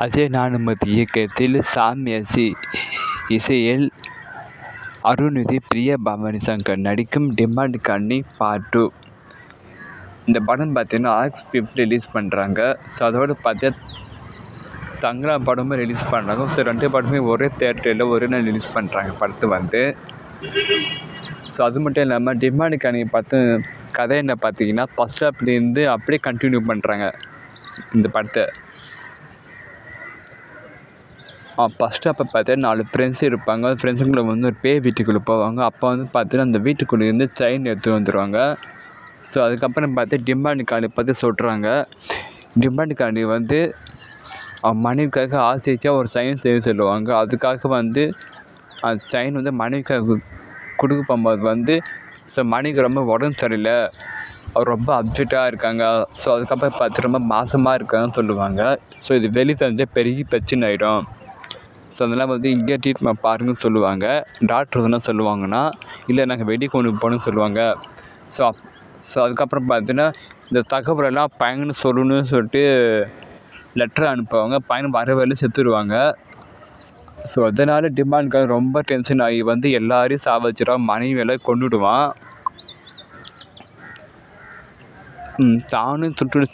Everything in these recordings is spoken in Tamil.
அஜய் நானுமதி இயக்கத்தில் சாமியாசி இசையில் அருண்நிதி பிரியபவானி சங்கர் நடிக்கும் டிமாண்ட் கண்ணி பார்ட் 2. இந்த படம் பார்த்தீங்கன்னா ஆகஸ்ட் 5 ரிலீஸ் பண்ணுறாங்க. ஸோ அதோடு பார்த்தா தங்கலா படமும் ரிலீஸ் பண்ணுறாங்க. ஸோ 2 படமே ஒரே தேட்டரில் ஒரே நாள் ரிலீஸ் பண்ணுறாங்க படத்தை வந்து. ஸோ அது மட்டும் இல்லாமல் டிமாண்ட் கண்ணி பார்த்து கதை என்ன பார்த்தீங்கன்னா ஃபஸ்ட் ஹாப்லேருந்து அப்படியே கண்டினியூ பண்ணுறாங்க இந்த படத்தை. ஃபஸ்ட்டு அப்போ பார்த்தீங்கன்னா 4 ஃப்ரெண்ட்ஸ் இருப்பாங்க. ஃப்ரெண்ட்ஸுங்களை வந்து ஒரு பேய் வீட்டுக்குள்ளே போவாங்க. அப்போ வந்து பார்த்தீங்கன்னா அந்த வீட்டுக்குள்ளே இருந்து செயின் எடுத்து வந்துடுவாங்க. ஸோ அதுக்கப்புறம் பார்த்து டிமாண்ட் கார்டு பார்த்து சொல்கிறாங்க. டிமாண்ட் கார்டு வந்து மனைவிக்காக ஆசைச்சா ஒரு செயின் செய்ய சொல்லுவாங்க. அதுக்காக வந்து அந்த செயின் வந்து மனைவிக்காக கொடுக்க போகும்போது வந்து ஸோ மனைவிக்கு ரொம்ப உடம்பு சரியில்லை, அவர் ரொம்ப அப்செட்டாக இருக்காங்க. ஸோ அதுக்கப்புறம் பார்த்து ரொம்ப மாசமாக இருக்காங்கன்னு சொல்லுவாங்க. ஸோ இது வெளியே தெரிஞ்சால் பெரிய பிரச்சனை ஆகிடும். ஸோ அதெல்லாம் வந்து இங்கே ட்ரீட்மெண்ட் பாருங்கன்னு சொல்லுவாங்க. டாக்டர் என்ன சொல்லுவாங்கன்னா இல்லை நாங்கள் வெளியே கொண்டு போகணுன்னு சொல்லுவாங்க. ஸோ அதுக்கப்புறம் பார்த்தீங்கன்னா இந்த தகவலெல்லாம் பையன்னு சொல்லணும்னு சொல்லிட்டு லெட்டர் அனுப்புவாங்க. பையன் வர வேலையும் செத்துருவாங்க. ஸோ அதனால் டிமாண்ட்காக ரொம்ப டென்ஷன் ஆகி வந்து எல்லாரையும் சாவச்சிடுவான், மனைவியெல்லாம் கொண்டுடுவான். தானும் சுட்டு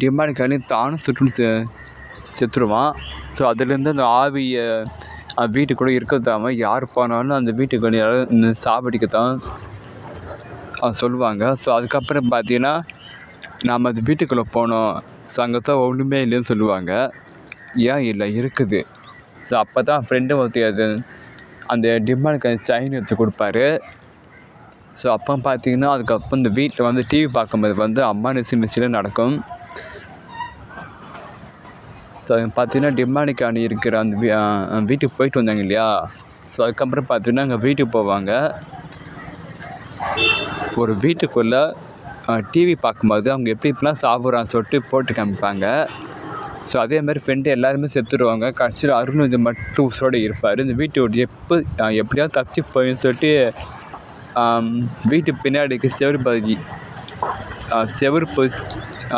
டிமாண்ட்காரையும் தானும் சுட்டு செத்துருவான். ஸோ அதுலேருந்து அந்த ஆவியை வீட்டுக்குள்ளே இருக்கத்தாமல் யார் போனாலும் அந்த வீட்டுக்குள்ளே யாராவது சாவடிக்கத்தான் சொல்லுவாங்க. ஸோ அதுக்கப்புறம் பார்த்தீங்கன்னா நாம் அது வீட்டுக்குள்ளே போனோம். ஸோ அங்கே தான் ஒன்றுமே இல்லைன்னு சொல்லுவாங்க. ஏன் இல்லை இருக்குது. ஸோ அப்போ தான் ஃப்ரெண்டு ஒருத்தி அது அந்த டிமாண்டுக்கு செயின் எடுத்து கொடுப்பாரு. ஸோ அப்போ பார்த்தீங்கன்னா அதுக்கப்புறம் இந்த வீட்டில் வந்து டிவி பார்க்கும்போது வந்து அம்மா நிச்சயம் நடக்கும். ஸோ அது பார்த்தீங்கன்னா டிமாண்டிக்காணி இருக்கிற அந்த வீட்டுக்கு போயிட்டு வந்தாங்க இல்லையா. ஸோ அதுக்கப்புறம் பார்த்தீங்கன்னா அங்கே வீட்டுக்கு போவாங்க. ஒரு வீட்டுக்குள்ளே டிவி பார்க்கும்போது அவங்க எப்படி இப்படிலாம் சாப்பிட்றான்னு சொல்லிட்டு போட்டு காமிப்பாங்க. ஸோ அதே மாதிரி ஃப்ரெண்டு எல்லாருமே செத்துருவாங்க. கடைசியில் அருண் இது மட்டும் உசுரோடு இருப்பார். இந்த வீட்டோட எப்படியாவது தப்பிச்சு போயின்னு சொல்லிட்டு வீட்டு பின்னாடிக்கு செவரு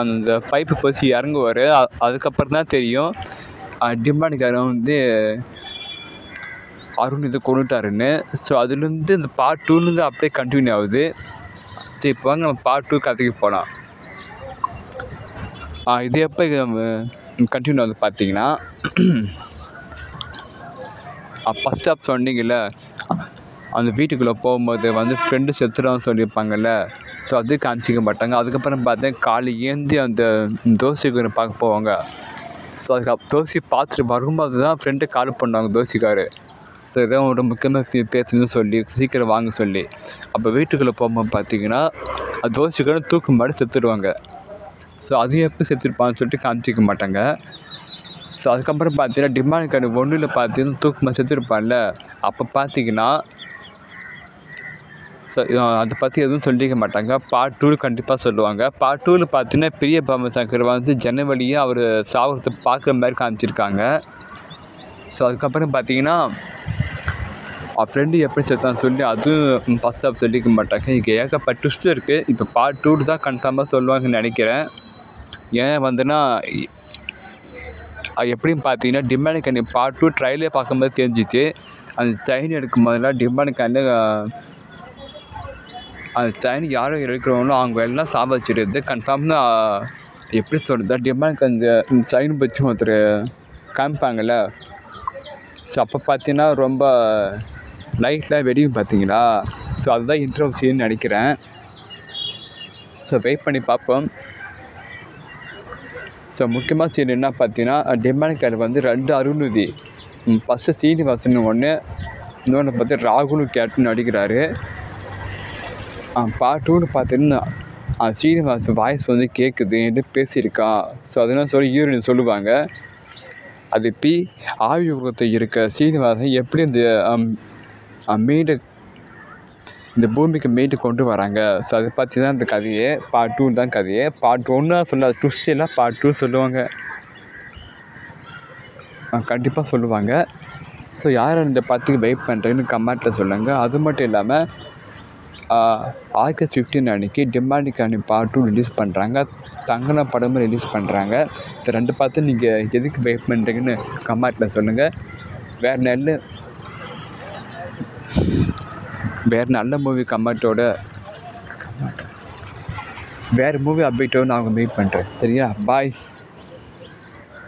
அந்த பைப்பு போச்சு இறங்குவார். அதுக்கப்புறம் தான் தெரியும் டிமாண்டுக்காரன் வந்து அருண் இதை கொண்டுட்டாருன்னு. ஸோ அதுலேருந்து இந்த பார்ட் 2லேருந்து அப்படியே கண்டினியூ ஆகுது. சரி இப்போ வாங்க நம்ம பார்ட் 2 கதைக்கு போகலாம். இது எப்போ கண்டினியூ ஆகுது பார்த்தீங்கன்னா ஃபஸ்ட் ஆஃப் சொன்னீங்கல்ல அந்த வீட்டுக்குள்ளே போகும்போது வந்து ஃப்ரெண்டு செத்துறான்னு சொல்லியிருப்பாங்கல்ல. ஸோ அது காமிச்சிக்க மாட்டாங்க. அதுக்கப்புறம் பார்த்தேன் காலை ஏந்தி அந்த தோசைக்காரை பார்க்க போவாங்க. ஸோ அதுக்கு தோசை பார்த்துட்டு வரும்போது தான் ஃப்ரெண்டு கால் பண்ணுவாங்க தோசைக்காரு. ஸோ இதான் ஒரு முக்கியமாக பேசுன்னு சொல்லி சீக்கிரம் வாங்க சொல்லி. அப்போ வீட்டுக்குள்ளே போகும்போது பார்த்தீங்கன்னா அது தோசைக்கார தூக்கு மாடி செத்துடுவாங்க. ஸோ அது எப்போ செத்துருப்பான்னு சொல்லிட்டு காமிச்சிக்க மாட்டாங்க. ஸோ அதுக்கப்புறம் பார்த்தீங்கன்னா டிமாண்ட் கார்டு 1ல் பார்த்தீங்கன்னா தூக்கு மாடி செத்துருப்பான்ல. அப்போ பார்த்தீங்கன்னா ஸோ அதை பற்றி எதுவும் சொல்லிக்க மாட்டாங்க. பார்ட் 2 கண்டிப்பாக சொல்லுவாங்க. பார்ட் 2ல் பார்த்தீங்கன்னா பிரியபவானி சங்கர் வந்து ஜனவழியாக அவர் சாவத்தை பார்க்குற மாதிரி காமிச்சிருக்காங்க. ஸோ அதுக்கப்புறம் பார்த்தீங்கன்னா ஃப்ரெண்டு எப்படி செத்தான்னு சொல்லி அதுவும் ஃபஸ்ட் ஆஃப் சொல்லிக்க மாட்டாங்க. இங்கே ஏகப்பட்ட ட்விஸ்ட் இருக்குது. இப்போ பார்ட் 2 தான் கன்ஃபார்மாக சொல்லுவாங்கன்னு நினைக்கிறேன். ஏன் வந்துன்னா அது எப்படின்னு பார்த்தீங்கன்னா டிமாண்ட் கண்ணி பார்ட் 2 ட்ரையலே பார்க்கும்போது தெரிஞ்சிச்சு. அந்த செயின் எடுக்கும் போதெல்லாம் டிமாண்ட் கண்ணு அந்த செயின் யாரும் எடுக்கிறவங்களோ அவங்க எல்லாம் சாவச்சிடுறது கன்ஃபார்ம் தான். எப்படி சொல்கிறது டிமாண்ட் அந்த செயின் வச்சு ஒருத்தர் காமிப்பாங்கள்ல. ஸோ அப்போ பார்த்தீங்கன்னா ரொம்ப லைட்லாம் வெடியும் பார்த்தீங்களா. ஸோ அதுதான் இன்ட்ரோ சீன் நினைக்கிறேன். ஸோ வெயிட் பண்ணி பார்ப்போம். ஸோ முக்கியமாக சீன் என்ன பார்த்தீங்கன்னா டிமாண்ட் கார்டு வந்து 2 அருண்நிதி. ஃபஸ்ட்டு சீனிவாசன் ஒன்று, இன்னொன்று பார்த்து ராகுலும் கேட்டுன்னு நடிக்கிறாரு. பார்ட் 2ன்னு பார்த்தீங்கன்னா சீனிவாஸ் வாய்ஸ் வந்து கேட்குது என்று பேசியிருக்கான். ஸோ அதெல்லாம் சொல்லி ஹீரோயின் சொல்லுவாங்க. அது எப்படி ஆவி உலகத்தை இருக்க சீனிவாசன் எப்படி இந்த பூமிக்கு மீட்டு கொண்டு வராங்க. ஸோ அதை பற்றி தான் இந்த கதையே. பார்ட் 2 தான் கதையே. பார்ட் 1 சொல்லாத ட்விஸ்ட் எல்லாம் பார்ட் 2 சொல்லுவாங்க. கண்டிப்பாக சொல்லுவாங்க. ஸோ யார் இந்த படத்துக்கு வெயிட் பண்ணுறேன்னு கமெண்ட்டில் சொல்லுங்கள். அது மட்டும் இல்லாமல் ஆகஸ்ட் 15 அன்றைக்கி டிமாண்டிகானி பார்ட் 2 ரிலீஸ் பண்ணுறாங்க. தங்கன படமும் ரிலீஸ் பண்ணுறாங்க. இந்த 2 பார்த்து நீங்கள் எதுக்கு வெயிட் பண்ணுறீங்கன்னு கமெண்ட்டில் சொல்லுங்கள். வேறு நல்ல மூவி கமெண்ட்டோட வேறு மூவி அப்டேட்டோடு நான் மீட் பண்ணுறேன். சரியா? பாய்.